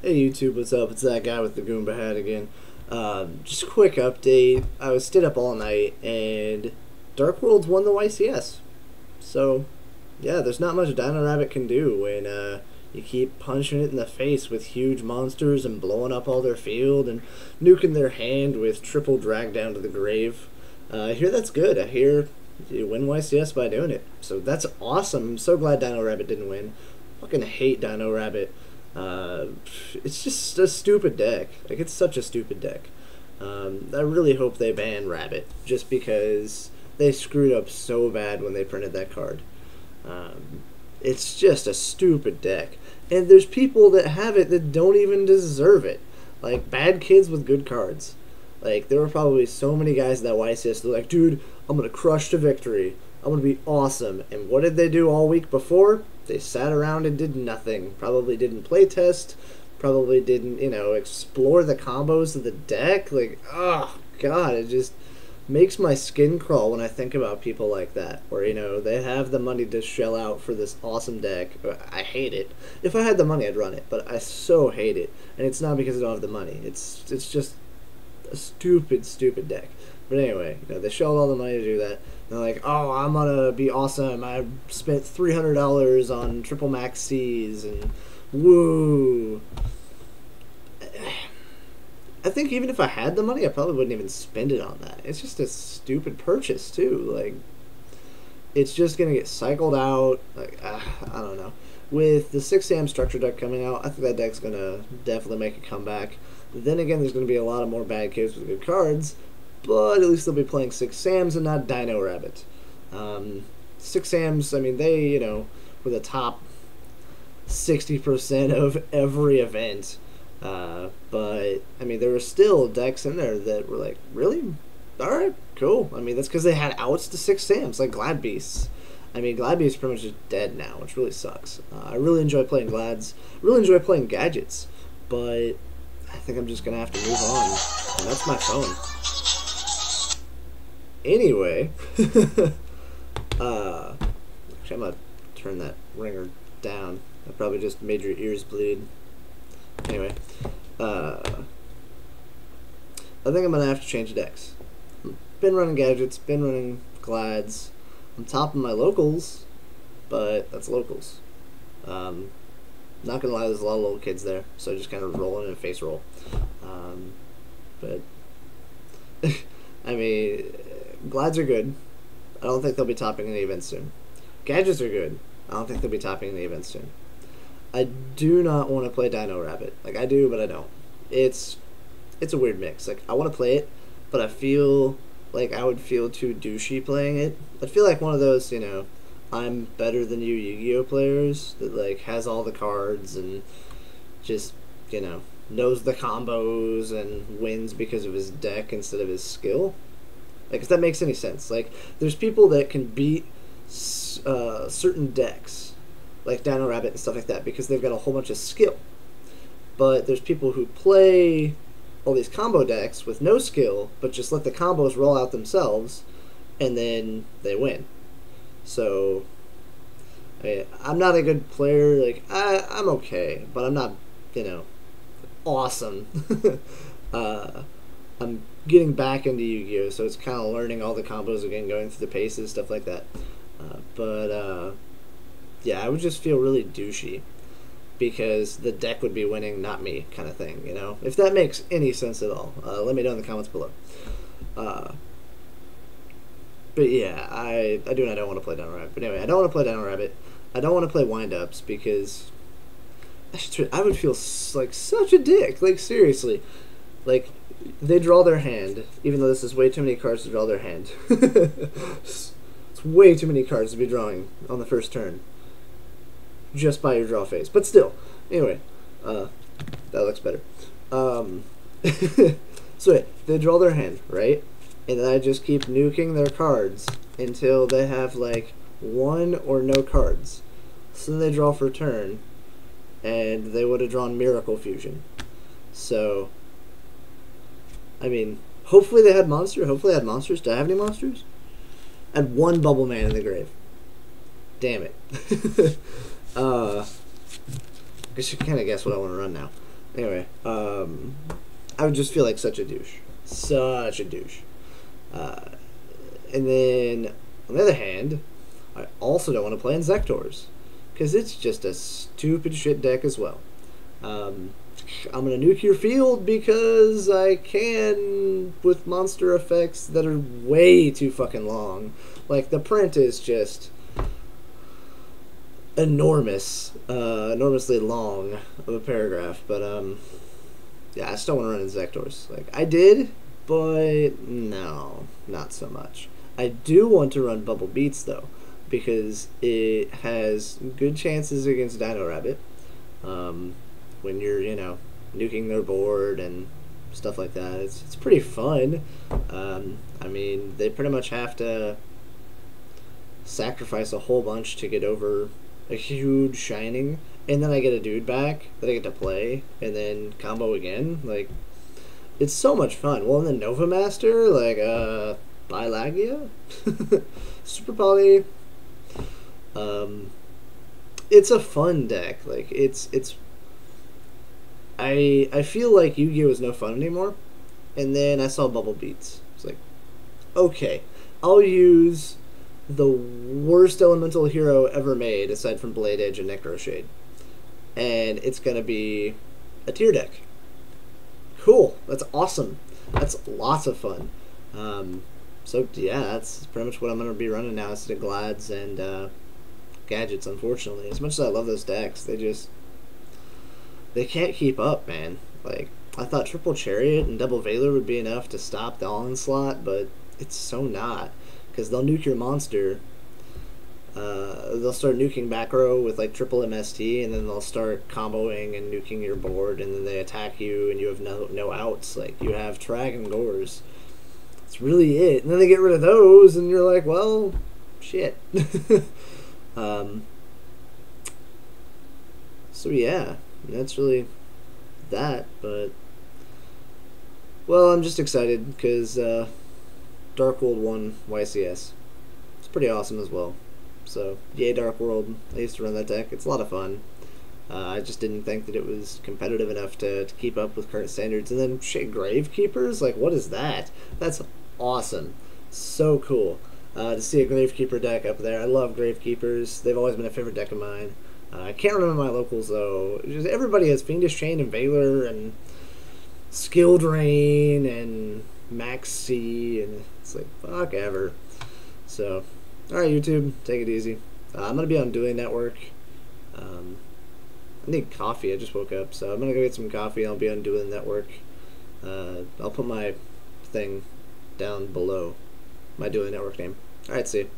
Hey YouTube, what's up? It's that guy with the Goomba hat again. Just a quick update. I was stayed up all night and Dark Worlds won the YCS. So, yeah, there's not much Dino Rabbit can do when you keep punching it in the face with huge monsters and blowing up all their field and nuking their hand with triple drag down to the grave. I hear that's good. I hear you win YCS by doing it. So that's awesome. I'm so glad Dino Rabbit didn't win. Fucking hate Dino Rabbit. It's just a stupid deck. Like, it's such a stupid deck. I really hope they ban Rabbit, just because they screwed up so bad when they printed that card. It's just a stupid deck. And there's people that have it that don't even deserve it. Like, bad kids with good cards. Like, there were probably so many guys at that YCS that were like, dude, I'm going to crush to victory. I'm going to be awesome. And what did they do all week before? They sat around and did nothing. Probably didn't play test. Probably didn't, explore the combos of the deck. Like, oh, God, it just makes my skin crawl when I think about people like that. Where, they have the money to shell out for this awesome deck. I hate it. If I had the money, I'd run it. But I so hate it. And it's not because I don't have the money. It's just a stupid, stupid deck. But anyway, they shelled all the money to do that. They're like, oh, I'm gonna be awesome. I spent $300 on triple max C's and woo. I think even if I had the money, I probably wouldn't even spend it on that. It's just a stupid purchase too. Like, it's just gonna get cycled out. Like, I don't know. With the 6 AM structure deck coming out, I think that deck's gonna definitely make a comeback. Then again, there's gonna be a lot of more bad kids with good cards. But at least they'll be playing 6 Sams and not Dino Rabbit. 6 Sams, I mean, they, were the top 60% of every event. But, I mean, there were still decks in there that were like, really? Alright, cool. I mean, that's because they had outs to 6 Sams, like Glad Beasts. I mean, Glad Beasts is pretty much just dead now, which really sucks. I really enjoy playing Glads. Really enjoy playing Gadgets. But I think I'm just going to have to move on. And that's my phone. Anyway, actually I'm gonna turn that ringer down. I probably just made your ears bleed. Anyway, I think I'm gonna have to change decks. Been running Gadgets, been running Glads. I'm topping my locals, but that's locals. Not gonna lie, there's a lot of little kids there, so just kind of rolling in a face roll. But I mean, Glads are good. I don't think they'll be topping any events soon. Gadgets are good. I don't think they'll be topping any events soon. I do not want to play Dino Rabbit. Like, I do, but I don't. It's a weird mix. Like, I want to play it, but I feel like I would feel too douchey playing it. I feel like one of those, I'm better than you Yu-Gi-Oh players that, like, has all the cards and just, knows the combos and wins because of his deck instead of his skill. Like, if that makes any sense. Like, there's people that can beat certain decks, like Dino Rabbit and stuff like that, because they've got a whole bunch of skill. But there's people who play all these combo decks with no skill, but just let the combos roll out themselves, and then they win. So, I mean, I'm not a good player. Like, I'm okay, but I'm not, awesome. I'm getting back into Yu-Gi-Oh, so it's kind of learning all the combos again, going through the paces, stuff like that. Yeah, I would just feel really douchey because the deck would be winning, not me, kind of thing, If that makes any sense at all, let me know in the comments below. But yeah, I do and I don't want to play Dino Rabbit. But anyway, I don't want to play Dino Rabbit. I don't want to play Wind-Ups because I would feel like such a dick. Like, seriously. Like, they draw their hand, even though this is way too many cards to draw their hand. It's way too many cards to be drawing on the first turn, just by your draw phase. But still, anyway, that looks better. So yeah, they draw their hand, right? And then I just keep nuking their cards until they have, like, 1 or no cards. So then they draw for turn, and they would have drawn Miracle Fusion. So, I mean, hopefully they had monster. Hopefully they had monsters. Do I have any monsters? I had 1 Bubble Man in the grave. Damn it. I guess you can kind of guess what I want to run now. Anyway, I would just feel like such a douche. Such a douche. Uh, and then, on the other hand, I also don't want to play in Zectors. Because it's just a stupid shit deck as well. Um, I'm going to nuke your field because I can with monster effects that are way too fucking long. Like, the print is just enormously long of a paragraph. But, yeah, I still want to run in Zectors. Like, I did, but no, not so much. I do want to run Bubble Beats, though, because it has good chances against Dino Rabbit. When you're, nuking their board and stuff like that. It's pretty fun. I mean, they pretty much have to sacrifice a whole bunch to get over a huge Shining, and then I get a dude back that I get to play, and then combo again. Like, it's so much fun. Well, and then Nova Master, like, Bilagia? Super Poly. It's a fun deck. Like, I feel like Yu-Gi-Oh! Is no fun anymore. And then I saw Bubble Beats. It's like, okay, I'll use the worst elemental hero ever made, aside from Blade Edge and Necroshade. And it's going to be a tier deck. Cool. That's awesome. That's lots of fun. So, yeah, that's pretty much what I'm going to be running now instead of Glads and Gadgets, unfortunately. As much as I love those decks, they can't keep up, man. Like, I thought Triple Chariot and Double Valor would be enough to stop the onslaught, but it's so not. Because they'll nuke your monster. They'll start nuking back row with like triple MST, and then they'll start comboing and nuking your board, and then they attack you, and you have no outs. Like, you have Trag and Gores. That's really it. And then they get rid of those, and you're like, well, shit. So yeah, that's really that. But, well, I'm just excited because Dark World 1 YCS. It's pretty awesome as well. So, yay Dark World. I used to run that deck. It's a lot of fun. I just didn't think that it was competitive enough to keep up with current standards. And then, shit, Gravekeepers? Like, what is that? That's awesome. So cool. To see a Gravekeeper deck up there. I love Gravekeepers. They've always been a favorite deck of mine. I can't remember my locals, though. Just everybody has Fiendish Chain and Valor and Skill Drain and Maxi, and it's like, fuck ever. So, alright, YouTube, take it easy. I'm going to be on Dueling Network. I need coffee. I just woke up, so I'm going to go get some coffee. I'll be on Dueling Network. I'll put my thing down below, my Dueling Network name. Alright, see you.